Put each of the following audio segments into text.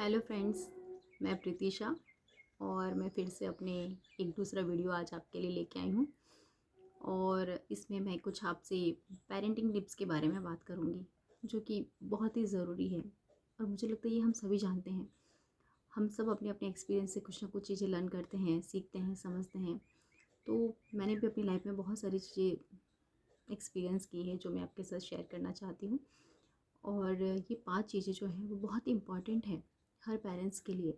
Hello friends, मैं प्रीतिशा और मैं फिर से अपने एक दूसरा वीडियो आज आपके लिए लेके आई हूँ। और इसमें मैं कुछ आपसे पेरेंटिंग टिप्स के बारे में बात करूँगी, जो कि बहुत ही ज़रूरी है। और मुझे लगता है ये हम सभी जानते हैं। हम सब अपने अपने एक्सपीरियंस से कुछ ना कुछ चीज़ें लर्न करते हैं, सीखते हैं, समझते हैं। तो मैंने भी अपनी लाइफ में बहुत सारी चीज़ें एक्सपीरियंस की है, जो मैं आपके साथ शेयर करना चाहती हूँ। और ये 5 चीज़ें जो हैं वो बहुत ही इम्पॉर्टेंट हैं हर पेरेंट्स के लिए,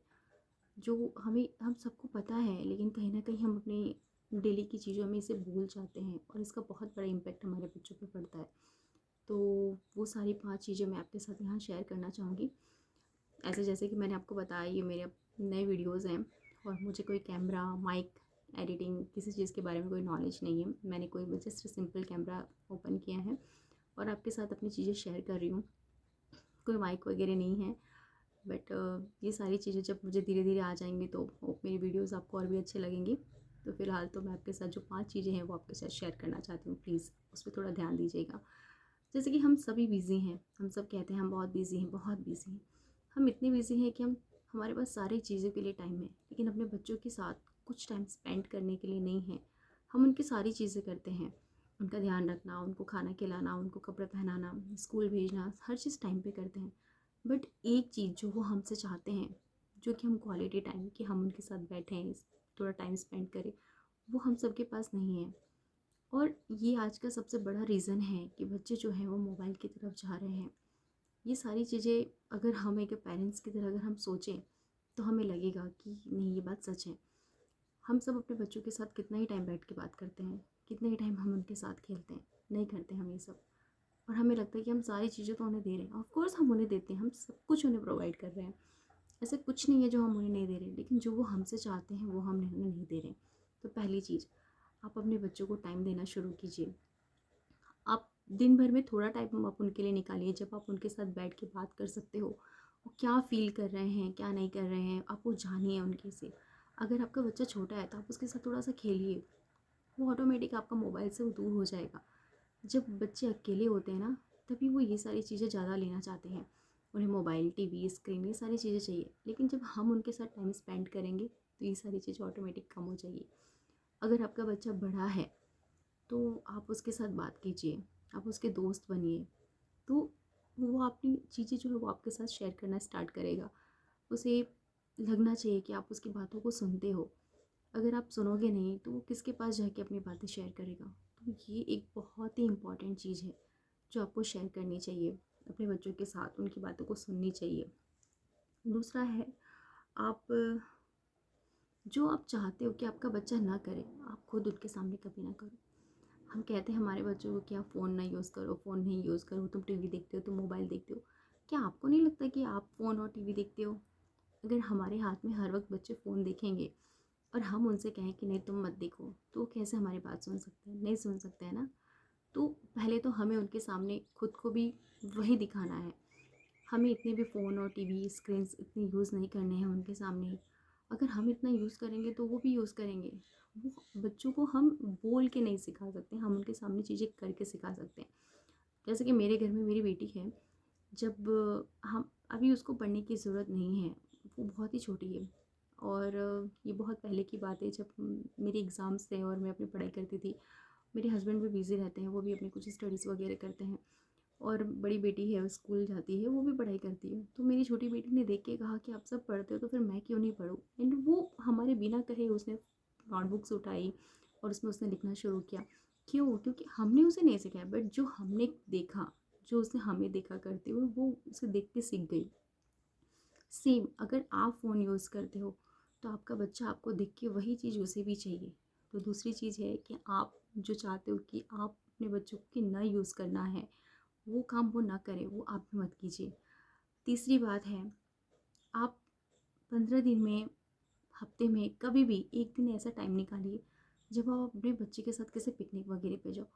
जो हम सबको पता है, लेकिन कहीं न कहीं हम अपनी डेली की चीज़ों में इसे भूल जाते हैं और इसका बहुत बड़ा इम्पैक्ट हमारे बच्चों पे पड़ता है। तो वो सारी 5 चीज़ें मैं आपके साथ यहाँ शेयर करना चाहूँगी। ऐसे जैसे कि मैंने आपको बताया, ये मेरे नए वीडियोज़ हैं और मुझे कोई कैमरा, माइक, एडिटिंग किसी चीज़ के बारे में कोई नॉलेज नहीं है। मैंने कोई जस्ट सिंपल कैमरा ओपन किया है और आपके साथ अपनी चीज़ें शेयर कर रही हूँ। कोई माइक वगैरह नहीं है। बट ये सारी चीज़ें जब मुझे धीरे धीरे आ जाएंगी तो मेरी वीडियोस आपको और भी अच्छे लगेंगे। तो फ़िलहाल तो मैं आपके साथ जो 5 चीज़ें हैं वो आपके साथ शेयर करना चाहती हूँ। प्लीज़ उस पर थोड़ा ध्यान दीजिएगा। जैसे कि हम सभी बिज़ी हैं, हम सब कहते हैं हम बहुत बिज़ी हैं, बहुत बिज़ी हैं। हम इतने बिज़ी हैं कि हमारे पास सारी चीज़ों के लिए टाइम है, लेकिन अपने बच्चों के साथ कुछ टाइम स्पेंड करने के लिए नहीं है। हम उनकी सारी चीज़ें करते हैं, उनका ध्यान रखना, उनको खाना खिलाना, उनको कपड़े पहनाना, स्कूल भेजना, हर चीज़ टाइम पे करते हैं। बट एक चीज़ जो वो हमसे चाहते हैं, जो कि हम क्वालिटी टाइम, कि हम उनके साथ बैठें, थोड़ा टाइम स्पेंड करें, वो हम सबके पास नहीं है। और ये आज का सबसे बड़ा रीज़न है कि बच्चे जो हैं वो मोबाइल की तरफ जा रहे हैं। ये सारी चीज़ें अगर हम एक पेरेंट्स की तरह अगर हम सोचें तो हमें लगेगा कि नहीं, ये बात सच है। हम सब अपने बच्चों के साथ कितना ही टाइम बैठ के बात करते हैं, कितना ही टाइम हम उनके साथ खेलते हैं, नहीं करते हम ये सब। और हमें लगता है कि हम सारी चीज़ें तो उन्हें दे रहे हैं। ऑफ कोर्स हम उन्हें देते हैं, हम सब कुछ उन्हें प्रोवाइड कर रहे हैं। ऐसे कुछ नहीं है जो हम उन्हें नहीं दे रहे, लेकिन जो वो हमसे चाहते हैं वो हम उन्हें नहीं दे रहे। तो पहली चीज़, आप अपने बच्चों को टाइम देना शुरू कीजिए। आप दिन भर में थोड़ा टाइम आप उनके लिए निकालिए, जब आप उनके साथ बैठ के बात कर सकते हो। वो क्या फ़ील कर रहे हैं, क्या नहीं कर रहे हैं, आप वो जानिए उनके से। अगर आपका बच्चा छोटा है तो आप उसके साथ थोड़ा सा खेलिए, वो ऑटोमेटिक आपका मोबाइल से वो दूर हो जाएगा। जब बच्चे अकेले होते हैं ना, तभी वो ये सारी चीज़ें ज़्यादा लेना चाहते हैं। उन्हें मोबाइल, टीवी, स्क्रीन, ये सारी चीज़ें चाहिए। लेकिन जब हम उनके साथ टाइम स्पेंड करेंगे तो ये सारी चीज़ें ऑटोमेटिक कम हो जाएगी। अगर आपका बच्चा बड़ा है तो आप उसके साथ बात कीजिए, आप उसके दोस्त बनिए। तो वो अपनी चीज़ें जो है वो आपके साथ शेयर करना स्टार्ट करेगा। उसे लगना चाहिए कि आप उसकी बातों को सुनते हो। अगर आप सुनोगे नहीं तो वो किसके पास जाके अपनी बातें शेयर करेगा। तो ये एक बहुत ही इम्पॉर्टेंट चीज़ है जो आपको शेयर करनी चाहिए अपने बच्चों के साथ, उनकी बातों को सुननी चाहिए। दूसरा है, आप जो आप चाहते हो कि आपका बच्चा ना करे, आप खुद उनके सामने कभी ना करो। हम कहते हैं हमारे बच्चों को कि आप फ़ोन ना यूज़ करो, फ़ोन नहीं यूज़ करो, तुम टीवी देखते हो, तुम मोबाइल देखते हो। क्या आपको नहीं लगता कि आप फ़ोन और टीवी देखते हो? अगर हमारे हाथ में हर वक्त बच्चे फ़ोन देखेंगे और हम उनसे कहें कि नहीं तुम मत देखो, तो वो कैसे हमारी बात सुन सकते हैं? नहीं सुन सकते हैं ना। तो पहले तो हमें उनके सामने खुद को भी वही दिखाना है। हमें इतने भी फ़ोन और टीवी स्क्रीन्स इतने यूज़ नहीं करने हैं उनके सामने। अगर हम इतना यूज़ करेंगे तो वो भी यूज़ करेंगे। वो बच्चों को हम बोल के नहीं सिखा सकते, हम उनके सामने चीज़ें करके सिखा सकते हैं। जैसे कि मेरे घर में मेरी बेटी है, जब हम अभी उसको पढ़ने की ज़रूरत नहीं है, वो बहुत ही छोटी है। और ये बहुत पहले की बात है, जब मेरे एग्ज़ाम्स थे और मैं अपनी पढ़ाई करती थी। मेरे हस्बैंड भी बिज़ी रहते हैं, वो भी अपनी कुछ स्टडीज़ वगैरह करते हैं। और बड़ी बेटी है, वो स्कूल जाती है, वो भी पढ़ाई करती है। तो मेरी छोटी बेटी ने देख के कहा कि आप सब पढ़ते हो तो फिर मैं क्यों नहीं पढूँ। एंड वो हमारे बिना कहे उसने नोटबुक्स उठाई और उसमें उसने लिखना शुरू किया। क्यों? क्योंकि हमने उसे नहीं सिखाया, बट जो हमने देखा, जो उसने हमें देखा करते हुए, वो उसे देख के सीख गई। सेम अगर आप फ़ोन यूज़ करते हो तो आपका बच्चा आपको देख के वही चीज़ उसे भी चाहिए। तो दूसरी चीज़ है कि आप जो चाहते हो कि आप अपने बच्चों को कि ना यूज़ करना है, वो काम वो ना करें, वो आप भी मत कीजिए। तीसरी बात है, आप 15 दिन में, हफ्ते में कभी भी एक दिन ऐसा टाइम निकालिए जब आप अपने बच्चे के साथ किसी पिकनिक वगैरह पे जाओ।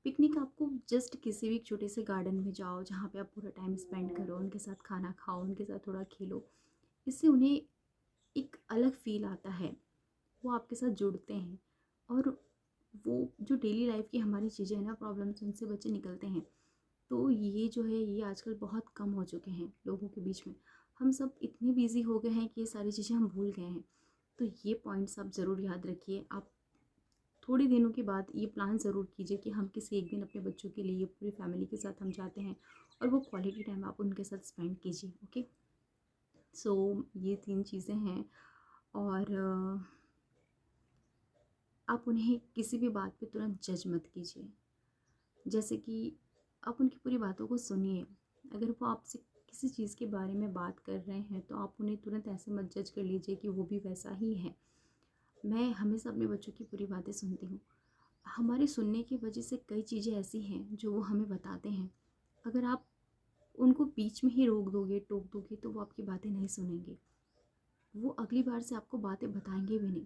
पिकनिक आपको जस्ट किसी भी छोटे से गार्डन में जाओ, जहाँ पे आप पूरा टाइम स्पेंड करो, उनके साथ खाना खाओ, उनके साथ थोड़ा खेलो। इससे उन्हें एक अलग फ़ील आता है, वो आपके साथ जुड़ते हैं। और वो जो डेली लाइफ़ की हमारी चीज़ें हैं ना, प्रॉब्लम्स, उनसे बच्चे निकलते हैं। तो ये जो है ये आजकल बहुत कम हो चुके हैं लोगों के बीच में। हम सब इतने बिजी हो गए हैं कि ये सारी चीज़ें हम भूल गए हैं। तो ये पॉइंट्स आप ज़रूर याद रखिए। आप थोड़ी दिनों के बाद ये प्लान ज़रूर कीजिए कि हम किसी एक दिन अपने बच्चों के लिए पूरी फैमिली के साथ हम जाते हैं, और वो क्वालिटी टाइम आप उनके साथ स्पेंड कीजिए। ओके, सो ये 3 चीज़ें हैं। और आप उन्हें किसी भी बात पे तुरंत जज मत कीजिए। जैसे कि आप उनकी पूरी बातों को सुनिए। अगर वो आपसे किसी चीज़ के बारे में बात कर रहे हैं तो आप उन्हें तुरंत ऐसे मत जज कर लीजिए कि वो भी वैसा ही है। मैं हमेशा अपने बच्चों की पूरी बातें सुनती हूँ। हमारे सुनने की वजह से कई चीज़ें ऐसी हैं जो वो हमें बताते हैं। अगर आप उनको बीच में ही रोक दोगे, टोक दोगे, तो वो आपकी बातें नहीं सुनेंगे। वो अगली बार से आपको बातें बताएंगे भी नहीं।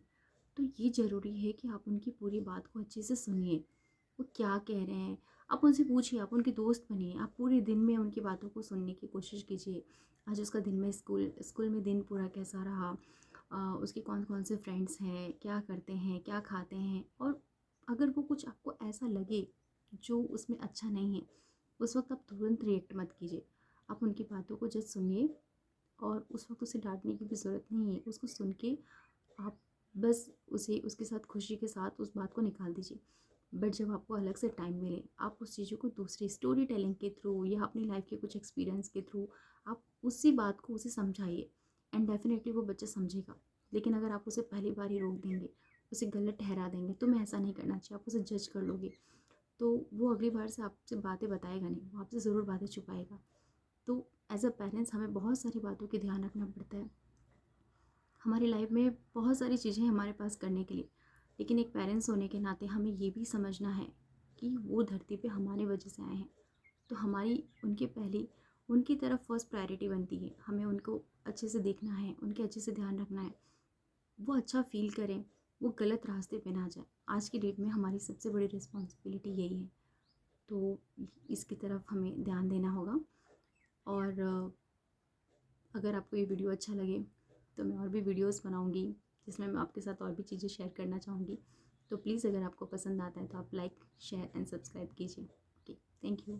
तो ये ज़रूरी है कि आप उनकी पूरी बात को अच्छे से सुनिए। वो क्या कह रहे हैं, आप उनसे पूछिए, आप उनके दोस्त बनिए। आप पूरे दिन में उनकी बातों को सुनने की कोशिश कीजिए। आज उसका दिन में स्कूल में दिन पूरा कैसा रहा, उसके कौन कौन से फ्रेंड्स हैं, क्या करते हैं, क्या खाते हैं। और अगर वो कुछ आपको ऐसा लगे जो उसमें अच्छा नहीं है, उस वक्त आप तुरंत रिएक्ट मत कीजिए। आप उनकी बातों को जस्ट सुनिए, और उस वक्त उसे डांटने की भी ज़रूरत नहीं है। उसको सुन के आप बस उसे उसके साथ खुशी के साथ उस बात को निकाल दीजिए। बट जब आपको अलग से टाइम मिले, आप उस चीज़ों को दूसरी स्टोरी टेलिंग के थ्रू या अपनी लाइफ के कुछ एक्सपीरियंस के थ्रू आप उसी बात को उसे समझाइए, एंड डेफिनेटली वो बच्चा समझेगा। लेकिन अगर आप उसे पहली बार ही रोक देंगे, उसे गलत ठहरा देंगे, तो मैं ऐसा नहीं करना चाहिए, आप उसे जज कर लोगे, तो वो अगली बार से आपसे बातें बताएगा नहीं, वो आपसे ज़रूर बातें छुपाएगा। तो एज अ पेरेंट्स हमें बहुत सारी बातों की ध्यान रखना पड़ता है। हमारी लाइफ में बहुत सारी चीज़ें हैं हमारे पास करने के लिए, लेकिन एक पेरेंट्स होने के नाते हमें ये भी समझना है कि वो धरती पे हमारी वजह से आए हैं। तो हमारी उनके पहले उनकी तरफ फर्स्ट प्रायोरिटी बनती है। हमें उनको अच्छे से देखना है, उनके अच्छे से ध्यान रखना है, वो अच्छा फील करें, वो गलत रास्ते पे ना जाए। आज की डेट में हमारी सबसे बड़ी रिस्पॉन्सिबिलिटी यही है। तो इसकी तरफ हमें ध्यान देना होगा। और अगर आपको ये वीडियो अच्छा लगे तो मैं और भी वीडियोस बनाऊंगी जिसमें मैं आपके साथ और भी चीज़ें शेयर करना चाहूँगी। तो प्लीज़ अगर आपको पसंद आता है तो आप लाइक, शेयर एंड सब्सक्राइब कीजिए। Okay, thank you.